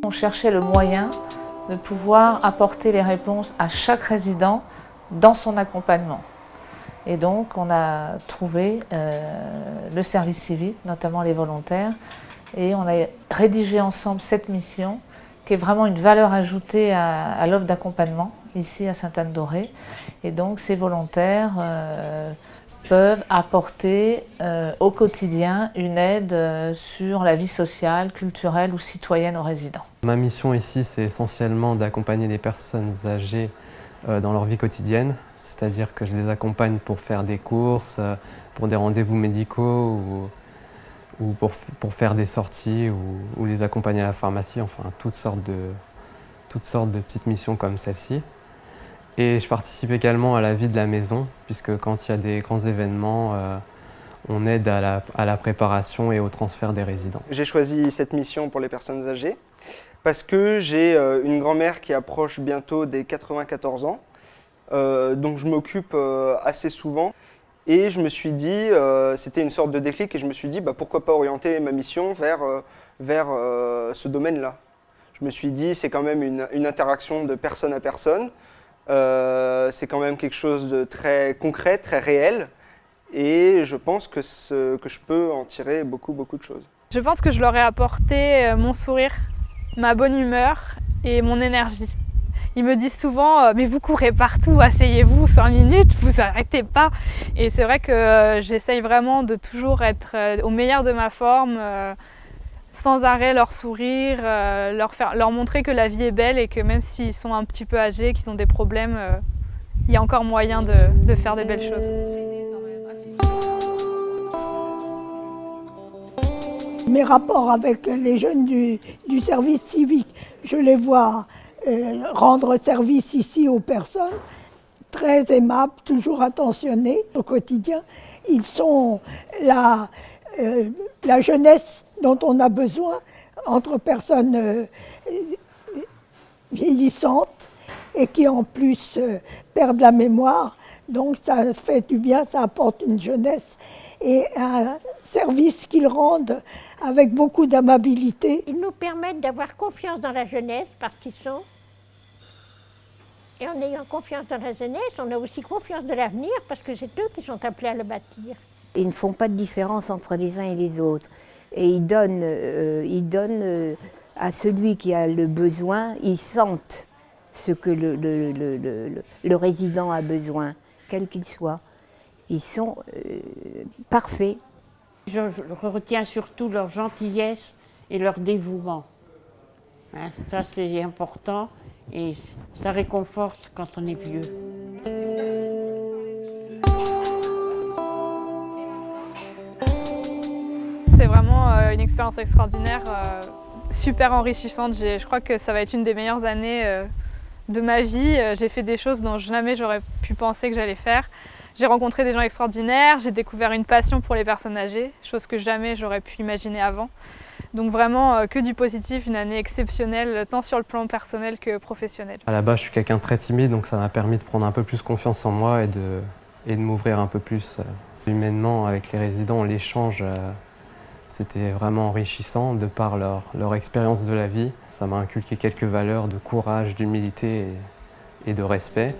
On cherchait le moyen de pouvoir apporter les réponses à chaque résident dans son accompagnement. Et donc on a trouvé le service civique, notamment les volontaires, et on a rédigé ensemble cette mission qui est vraiment une valeur ajoutée à l'offre d'accompagnement ici à Sainte-Anne-d'Auray. Et donc ces volontaires peuvent apporter au quotidien une aide sur la vie sociale, culturelle ou citoyenne aux résidents. Ma mission ici, c'est essentiellement d'accompagner les personnes âgées dans leur vie quotidienne, c'est-à-dire que je les accompagne pour faire des courses, pour des rendez-vous médicaux ou pour faire des sorties ou les accompagner à la pharmacie, enfin toutes sortes de petites missions comme celle-ci. Et je participe également à la vie de la maison, puisque quand il y a des grands événements, on aide à la préparation et au transfert des résidents. J'ai choisi cette mission pour les personnes âgées parce que j'ai une grand-mère qui approche bientôt des 94 ans, donc je m'occupe assez souvent. Et je me suis dit, c'était une sorte de déclic, et je me suis dit pourquoi pas orienter ma mission vers ce domaine-là. Je me suis dit, c'est quand même une interaction de personne à personne, c'est quand même quelque chose de très concret, très réel, et je pense que je peux en tirer beaucoup de choses. Je pense que je leur ai apporté mon sourire, ma bonne humeur et mon énergie. Ils me disent souvent « mais vous courez partout, asseyez-vous 5 minutes, vous n'arrêtez pas ». Et c'est vrai que j'essaye vraiment de toujours être au meilleur de ma forme, sans arrêt leur sourire, leur montrer que la vie est belle et que même s'ils sont un petit peu âgés, qu'ils ont des problèmes, il y a encore moyen de faire des belles choses. Mes rapports avec les jeunes du service civique, je les vois rendre service ici aux personnes, très aimables, toujours attentionnés au quotidien. Ils sont la jeunesse dont on a besoin entre personnes vieillissantes et qui en plus perdent la mémoire. Donc ça fait du bien, ça apporte une jeunesse et un service qu'ils rendent avec beaucoup d'amabilité. Ils nous permettent d'avoir confiance dans la jeunesse parce qu'ils sont. Et en ayant confiance dans la jeunesse, on a aussi confiance de l'avenir parce que c'est eux qui sont appelés à le bâtir. Ils ne font pas de différence entre les uns et les autres. Et ils donnent à celui qui a le besoin, ils sentent ce que le résident a besoin, quel qu'il soit. Ils sont parfaits. Je retiens surtout leur gentillesse et leur dévouement. Hein, ça, c'est important et ça réconforte quand on est vieux. C'est vraiment une expérience extraordinaire, super enrichissante. Je crois que ça va être une des meilleures années de ma vie. J'ai fait des choses dont jamais j'aurais pu penser que j'allais faire. J'ai rencontré des gens extraordinaires, j'ai découvert une passion pour les personnes âgées, chose que jamais j'aurais pu imaginer avant. Donc vraiment que du positif, une année exceptionnelle, tant sur le plan personnel que professionnel. À la base, je suis quelqu'un de très timide, donc ça m'a permis de prendre un peu plus confiance en moi et de m'ouvrir un peu plus humainement avec les résidents. L'échange, c'était vraiment enrichissant de par leur expérience de la vie. Ça m'a inculqué quelques valeurs de courage, d'humilité et de respect.